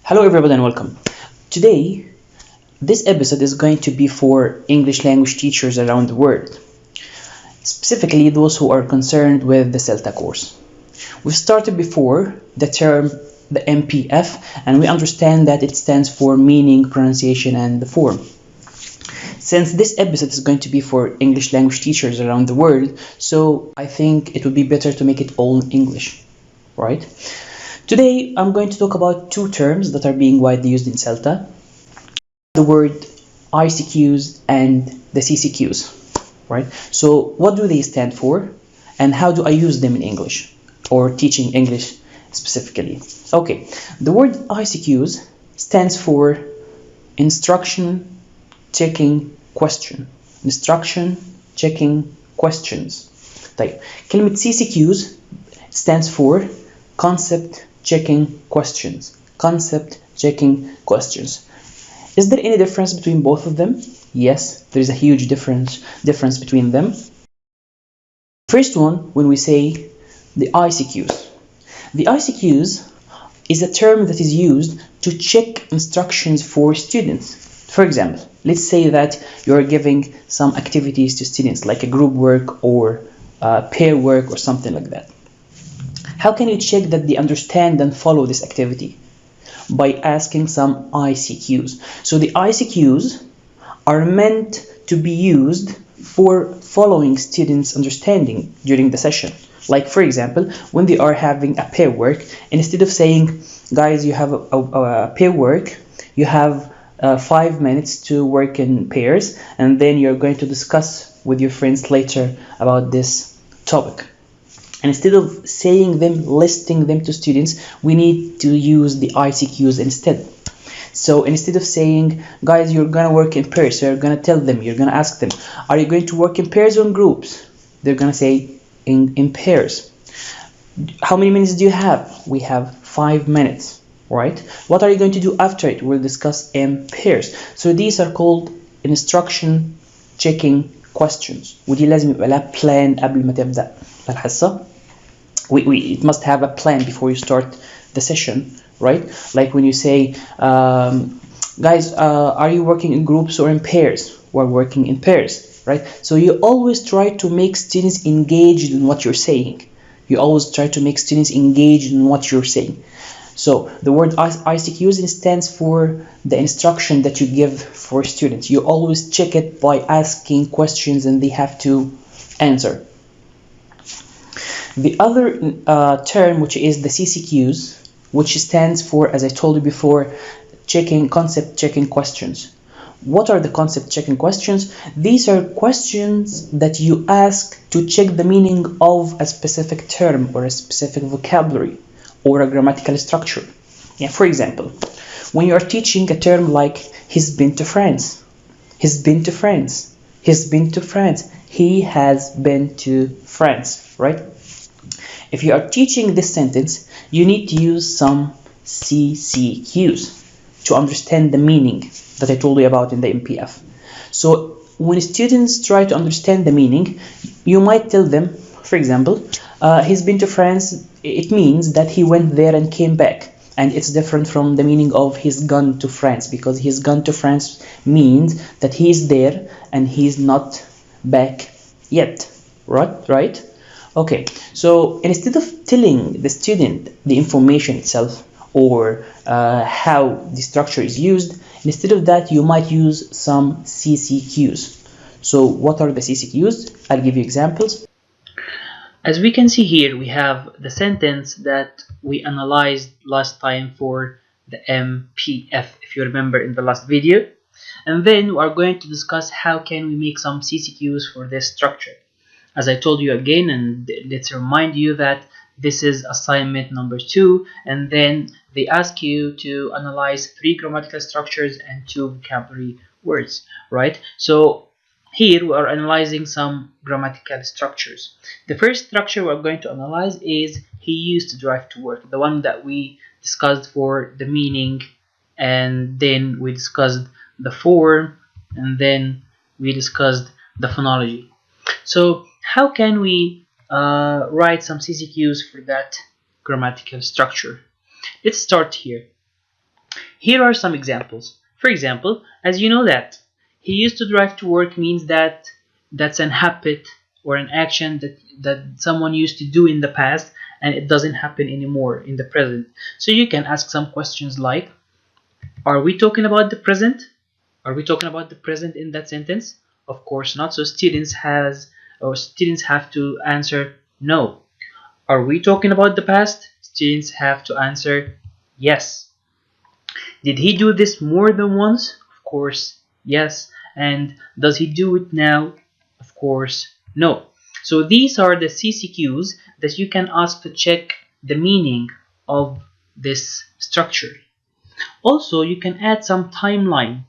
Hello everybody and welcome. Today, this episode is going to be for English language teachers around the world, specifically those who are concerned with the CELTA course. We've started before the term the MPF, and we understand that it stands for meaning, pronunciation, and the form. Since this episode is going to be for English language teachers around the world, so I think it would be better to make it all in English, right? Today, I'm going to talk about two terms that are being widely used in CELTA. The word ICQs and the CCQs, right? So what do they stand for and how do I use them in English or teaching English specifically? Okay, the word ICQs stands for instruction checking question. Instruction checking questions. طيب, كلمة CCQs stands for concept checking questions. Concept checking questions. Is there any difference between both of them? Yes, there is a huge difference between them. First one, when we say the ICQs. The ICQs is a term that is used to check instructions for students. For example, let's say that you're giving some activities to students like a group work or pair work or something like that. How can you check that they understand and follow this activity? By asking some ICQs. So the ICQs are meant to be used for following students' understanding during the session. Like for example, when they are having a pair work, instead of saying, guys, you have a pair work, you have 5 minutes to work in pairs, and then you're going to discuss with your friends later about this topic. And instead of saying them, listing them to students, we need to use the ICQs instead. So instead of saying, guys, you're gonna work in pairs, so you're gonna tell them, you're gonna ask them, are you going to work in pairs or in groups? They're gonna say in pairs. How many minutes do you have? We have 5 minutes, right? What are you going to do after it? We'll discuss in pairs. So these are called instruction checking questions. ودي لازم يبقى لها plan قبل ما تبدأ الحصة. It must have a plan before you start the session, right? Like when you say, guys, are you working in groups or in pairs? We're working in pairs, right? So you always try to make students engaged in what you're saying. You always try to make students engaged in what you're saying. So the word ICQs stands for the instruction that you give for students. You always check it by asking questions and they have to answer. The other term, which is the CCQs, which stands for, as I told you before, concept checking questions. What are the concept checking questions? These are questions that you ask to check the meaning of a specific term or a specific vocabulary or a grammatical structure. Yeah, for example, when you are teaching a term like he's been to France, he's been to France, he's been to France, he has been to France, right? If you are teaching this sentence, you need to use some CCQs to understand the meaning that I told you about in the MPF. So when students try to understand the meaning, you might tell them, for example, he's been to France, it means that he went there and came back. And it's different from the meaning of he's gone to France, because he's gone to France means that he's there and he's not back yet, right? Okay, so instead of telling the student the information itself or how the structure is used, instead of that, you might use some CCQs. So what are the CCQs? I'll give you examples. As we can see here, we have the sentence that we analyzed last time for the MPF, if you remember in the last video. And then we are going to discuss how can we make some CCQs for this structure. As I told you again, and let's remind you that this is assignment number 2, and then they ask you to analyze 3 grammatical structures and 2 vocabulary words, right? So here we are analyzing some grammatical structures. The first structure we're going to analyze is he used to drive to work, the one that we discussed for the meaning, and then we discussed the form, and then we discussed the phonology. So how can we write some CCQs for that grammatical structure? Let's start here. Here are some examples. For example, as you know that he used to drive to work means that that's an habit or an action that someone used to do in the past, and it doesn't happen anymore in the present. So you can ask some questions like, are we talking about the present? Are we talking about the present in that sentence? Of course not. So students have to answer no. Are we talking about the past? Students have to answer yes. Did he do this more than once? Of course, yes. And does he do it now? Of course, no. So these are the CCQs that you can ask to check the meaning of this structure. Also, you can add some timelines.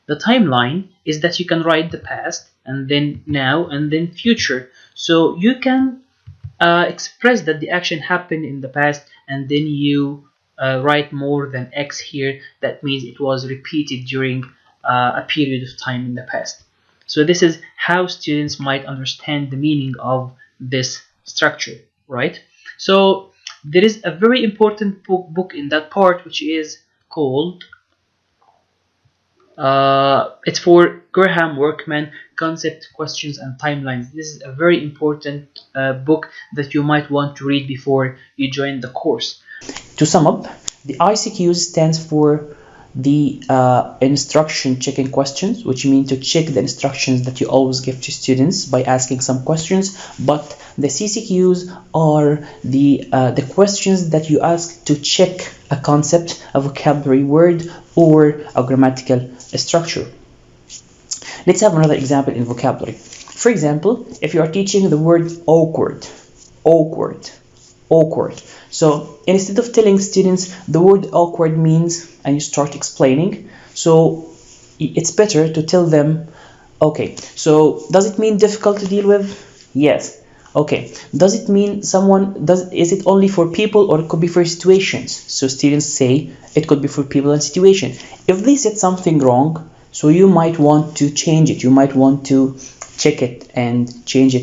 The timeline is that you can write the past and then now and then future. So you can express that the action happened in the past and then you write more than X here. That means it was repeated during a period of time in the past. So this is how students might understand the meaning of this structure, right? So there is a very important book in that part, which is called it's for Graham Workman, Concept, Questions and Timelines. This is a very important book that you might want to read before you join the course. To sum up, the ICQs stands for the instruction checking questions, which mean to check the instructions that you always give to students by asking some questions. But the CCQs are the questions that you ask to check a concept, a vocabulary word, or a grammatical structure. Let's have another example in vocabulary. For example, if you are teaching the word awkward, awkward. So instead of telling students the word awkward means, and you start explaining, so it's better to tell them, okay, so does it mean difficult to deal with? Yes. Okay, does it mean is it only for people or it could be for situations? So students say it could be for people and situation. If they said something wrong, so you might want to change it, you might want to check it and change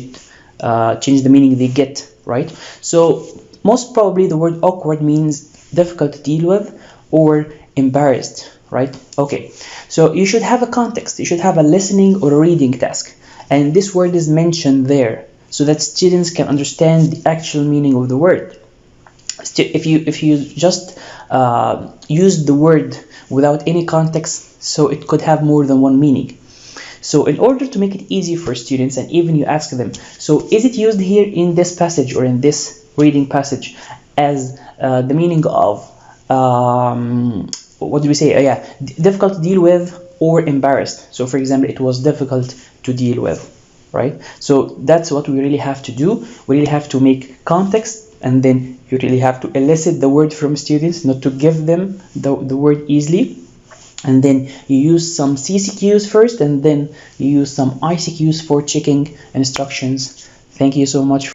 the meaning they get, right? So most probably the word awkward means difficult to deal with or embarrassed, right? Okay, so you should have a context, you should have a listening or a reading task, and this word is mentioned there so that students can understand the actual meaning of the word. If you just use the word without any context, so it could have more than one meaning. So in order to make it easy for students, and even you ask them, so is it used here in this passage or in this reading passage as the meaning of what do we say? Difficult to deal with or embarrassed. So for example, it was difficult to deal with, right? So that's what we really have to do. We really have to make context, and then you really have to elicit the word from students, not to give them the word easily. And then you use some CCQs first, and then you use some ICQs for checking instructions. Thank you so much.